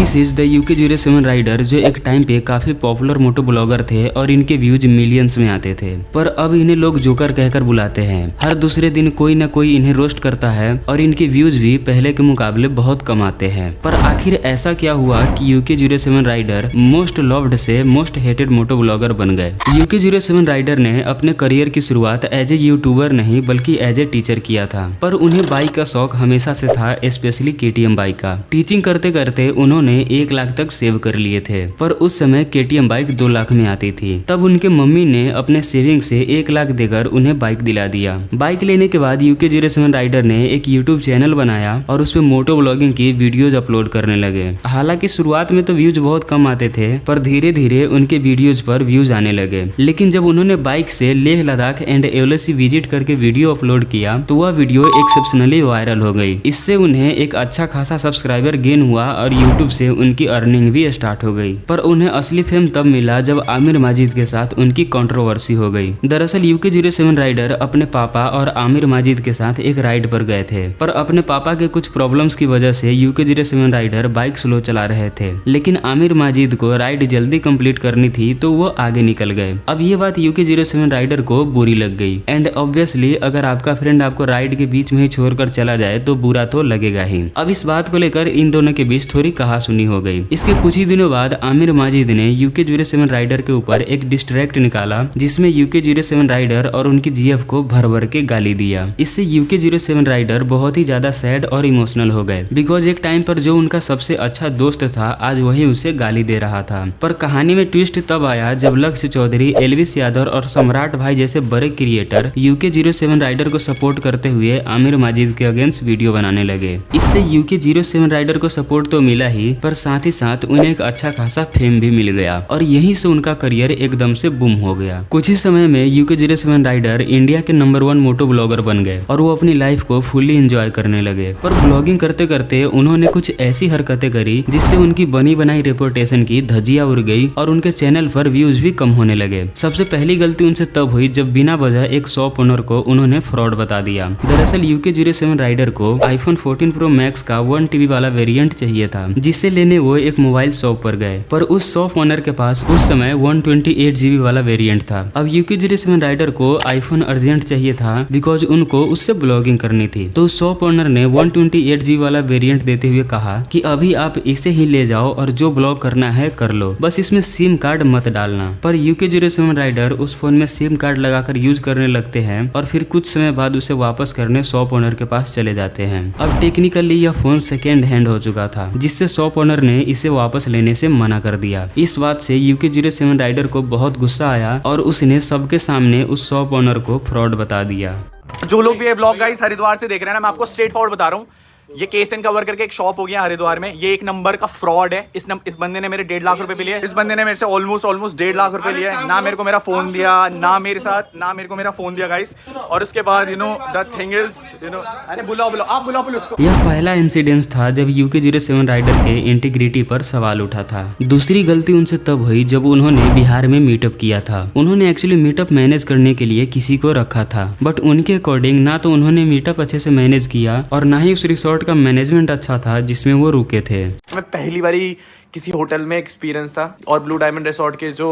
This is the UK07 rider, जो एक time पे काफी पॉपुलर मोटो ब्लॉगर थे और इनके व्यूज मिलियंस में आते थे। पर अब इन्हें लोग जोकर कहकर बुलाते हैं। हर दूसरे दिन कोई न कोई इन्हें रोस्ट करता है और इनके व्यूज भी पहले के मुकाबले बहुत कम आते हैं। पर आखिर ऐसा क्या हुआ कि UK07 राइडर मोस्ट लव्ड से मोस्ट हेटेड मोटो ब्लॉगर बन गए। UK07 राइडर ने अपने करियर की शुरुआत एज ए यूट्यूबर नहीं बल्कि एज ए टीचर किया था। पर उन्हें बाइक का शौक हमेशा से था, स्पेशली KTM बाइक का। टीचिंग करते करते उन्होंने 1 लाख तक सेव कर लिए थे। पर उस समय KTM बाइक 2 लाख में आती थी। तब उनके मम्मी ने अपने सेविंग से 1 लाख देकर उन्हें बाइक दिला दिया। बाइक लेने के बाद UK07 राइडर ने एक यूट्यूब चैनल बनाया और उसमें मोटो ब्लॉगिंग की वीडियोज अपलोड करने लगे। हालांकि शुरुआत में तो व्यूज बहुत कम आते थे, पर धीरे धीरे उनके वीडियोज पर व्यूज आने लगे। लेकिन जब उन्होंने बाइक से Leh Ladakh and LAC visit करके वीडियो अपलोड किया तो वह वीडियो एक्सेप्शनली वायरल हो गई। इससे उन्हें एक अच्छा खासा सब्सक्राइबर गेन हुआ और यूट्यूब से उनकी अर्निंग भी स्टार्ट हो गई। पर उन्हें असली फेम तब मिला जब आमिर माजिद के साथ उनकी कंट्रोवर्सी हो गई। दरअसल UK07 राइडर अपने पापा और आमिर माजिद के साथ एक राइड पर गए थे, पर अपने पापा के कुछ प्रॉब्लम्स की वजह से UK07 राइडर बाइक स्लो चला रहे थे। लेकिन आमिर माजिद को राइड जल्दी कंप्लीट करनी थी तो वो आगे निकल गए। अब ये बात UK07 राइडर को बुरी लग गई। एंड ऑब्वियसली अगर आपका फ्रेंड आपको राइड के बीच में ही छोड़कर चला जाए तो बुरा तो लगेगा ही। अब इस बात को लेकर इन दोनों के बीच थोड़ी कहासुनी हो गई। इसके कुछ ही दिनों बाद आमिर माजिद ने UK07 राइडर के ऊपर एक डिस्ट्रैक्ट निकाला जिसमें UK07 राइडर और उनकी GF को भर भर के गाली दिया। इससे UK07 राइडर बहुत ही ज्यादा सैड और इमोशनल हो गए, बिकॉज एक टाइम पर जो उनका सबसे अच्छा दोस्त था आज वही उसे गाली दे रहा था। पर कहानी में ट्विस्ट तब आया जब लक्ष्य चौधरी, एल्विस यादव और सम्राट भाई जैसे बड़े क्रिएटर UK07 राइडर को सपोर्ट करते हुए आमिर माजिद के अगेंस्ट वीडियो बनाने लगे। इससे UK07 राइडर को सपोर्ट तो मिला ही, पर साथ ही साथ उन्हें एक अच्छा खासा फेम भी मिल गया और यहीं से उनका करियर एकदम से बूम हो गया। कुछ ही समय में UK07 राइडर इंडिया के नंबर 1 मोटो ब्लॉगर बन गए और वो अपनी लाइफ को फुल्ली एंजॉय करने लगे। पर ब्लॉगिंग करते करते उन्होंने कुछ ऐसी हरकतें करी जिससे उनकी बनी बनाई रेपुटेशन की धज्जियां उड़ गई और उनके चैनल पर व्यूज भी कम होने लगे। सबसे पहली गलती उनसे तब हुई जब बिना वजह एक शॉप ओनर को उन्होंने फ्रॉड बता दिया। दरअसल UK07 राइडर को iPhone 14 Pro Max का 1 TB वाला वेरिएंट चाहिए था, जिसे लेने वो एक मोबाइल शॉप पर गए। पर उस शॉप ओनर के पास उस समय 128 GB वाला वेरिएंट था। अब UK07 राइडर को iPhone अर्जेंट चाहिए था बिकॉज उनको उससे ब्लॉगिंग करनी थी। तो शॉप ओनर ने 128 GB वाला वेरिएंट देते हुए कहा कि अभी आप इसे ही ले जाओ और जो ब्लॉग करना है कर लो, बस इसमें सिम कार्ड मत डालना। पर UK07 राइडर उस फोन में सिम कार्ड लगाकर यूज करने लगते हैं और फिर कुछ समय बाद उसे वापस करने शॉप ओनर के पास चले जाते हैं। अब टेक्निकली यह फोन सेकेंड हैंड हो चुका था, जिससे शॉप ओनर ने इसे वापस लेने से मना कर दिया। इस बात से UK07 राइडर को बहुत गुस्सा आया और उसने सबके सामने उस शॉप ओनर को फ्रॉड बता दिया। जो लोग भी ये व्लॉग गाइस हरिद्वार से देख रहे हैं ना, मैं आपको स्ट्रेट फॉरवर्ड बता रहा हूँ, ये केस एंड कवर करके एक शॉप हो गया हरिद्वार में। ये एक नंबर का फ्रॉड है। इस बंदे ने मेरे 1.5 लाख रुपए पे लिए। इस बंदे ने मेरे से ऑलमोस्ट 1.5 लाख रुपए लिए। ना मेरे को मेरा फोन दिया, ना मेरे को मेरा फोन दिया गाइस। और उसके बाद द थिंग इज अरे बुलाओ आप बुलाओ उसको। यह पहला इंसिडेंस था जब UK07 राइडर के इंटीग्रिटी पर सवाल उठा था। दूसरी गलती उनसे तब हुई जब उन्होंने बिहार में मीटअप किया था। उन्होंने एक्चुअली मीटअप मैनेज करने के लिए किसी को रखा था, बट उनके अकॉर्डिंग ना तो उन्होंने मीटअप अच्छे से मैनेज किया और ना ही उस रिसोर्ट का मैनेजमेंट अच्छा था जिसमें वो रुके थे। मैं पहली बारी किसी होटल में एक्सपीरियंस था और ब्लू डायमंड रिसोर्ट के जो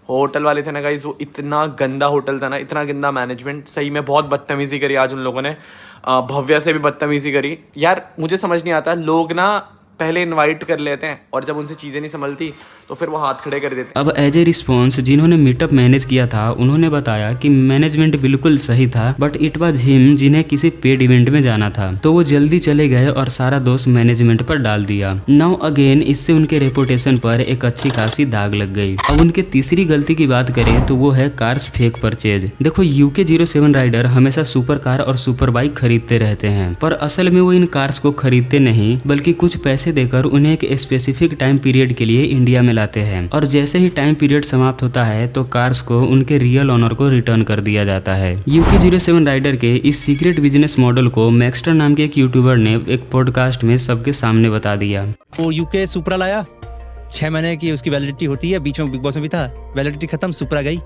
होटल वाले थे ना गाइस, वो इतना गंदा होटल था ना, इतना गंदा मैनेजमेंट, सही में बहुत बदतमीजी करी आज उन लोगों ने। भव्या से भी बदतमीजी करी। यार मुझे समझ नहीं आता, लोग ना पहले इनवाइट कर लेते हैं और जब उनसे चीजें नहीं संभलती तो फिर वो हाथ खड़े कर देते हैं। अब एज ए रिस्पॉन्स जिन्होंने मीटअप मैनेज किया था उन्होंने बताया कि मैनेजमेंट बिल्कुल सही था, बट इट वाज हिम जिन्हें किसी पेड इवेंट में जाना था, तो वो जल्दी चले गए और सारा दोष मैनेजमेंट पर डाल दिया। नाउ अगेन इससे उनके रेपुटेशन पर एक अच्छी खासी दाग लग गई। अब उनके तीसरी गलती की बात करें तो वो है कार्स फेक परचेज। देखो UK07 राइडर हमेशा सुपर कार और सुपर बाइक खरीदते रहते हैं, पर असल में वो इन कार्स को खरीदते नहीं बल्कि कुछ पैसे देकर उन्हें एक स्पेसिफिक टाइम पीरियड के लिए इंडिया में लाते हैं और जैसे ही टाइम पीरियड समाप्त होता है तो कार्स को उनके रियल ओनर को रिटर्न कर दिया जाता है। UK07 राइडर के इस सीक्रेट बिजनेस मॉडल को मैक्सटर नाम के एक यूट्यूबर ने एक पॉडकास्ट में सबके सामने बता दिया। वो UK सुपरा लाया, 6 महीने की उसकी वैलिडिटी होती है, बीच में बिग बॉस में भी था, वैलिडिटी खत्म, सुपरा गई।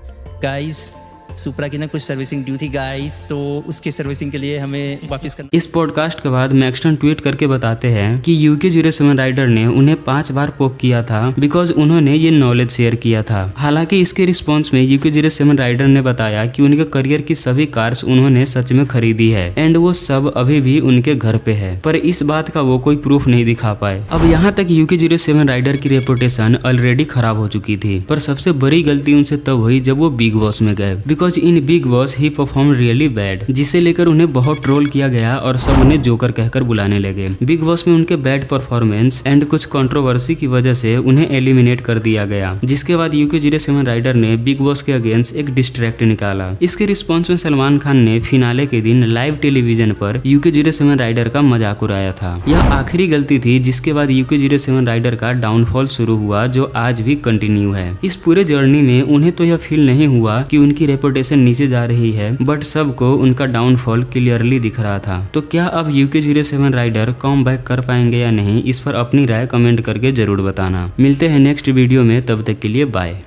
गाइस सुपरा की ना कुछ सर्विसिंग ड्यू थी गाइस, तो उसकी सर्विसिंग के लिए हमें वापस करना। इस पॉडकास्ट के बाद मैक्सटन ट्वीट करके बताते हैं कि UK-07 राइडर ने उन्हें 5 बार पोक किया था बिकॉज उन्होंने ये नॉलेज शेयर किया था। हालांकि इसके रिस्पॉन्स में UK-07 राइडर ने बताया कि उनके करियर की सभी कार्स उन्होंने सच में खरीदी है एंड वो सब अभी भी उनके घर पे है, पर इस बात का वो कोई प्रूफ नहीं दिखा पाए। अब यहाँ तक UK-07 राइडर की रेपुटेशन ऑलरेडी खराब हो चुकी थी, पर सबसे बड़ी गलती उनसे तब हुई जब वो बिग बॉस में गए because in big boss he perform really bad, जिसे लेकर उन्हें बहुत ट्रोल किया गया और सब उन्हें जोकर कहकर बुलाने लगे। बिग बॉस में उनके बैड परफॉर्मेंस एंड कुछ कंट्रोवर्सी की वजह से उन्हें एलिमिनेट कर दिया गया, जिसके बाद UK-07 राइडर ने बिग बॉस के अगेंस्ट एक डिस्ट्रैक्ट निकाला। इसके रिस्पॉन्स में सलमान खान ने फिनाले के दिन लाइव टेलीविजन पर UK-07 राइडर का मजाक उड़ाया था। यह आखिरी गलती थी जिसके बाद UK-07 राइडर का डाउनफॉल शुरू हुआ, जो आज भी कंटिन्यू है। इस पूरे जर्नी में उन्हें तो यह फील नहीं हुआ कि उनकी रेपुटेशन नीचे जा रही है, बट सबको उनका डाउनफॉल क्लियरली दिख रहा था। तो क्या अब UK-07 राइडर कम बैक कर पाएंगे या नहीं, इस पर अपनी राय कमेंट करके जरूर बताना। मिलते हैं नेक्स्ट वीडियो में, तब तक के लिए बाय।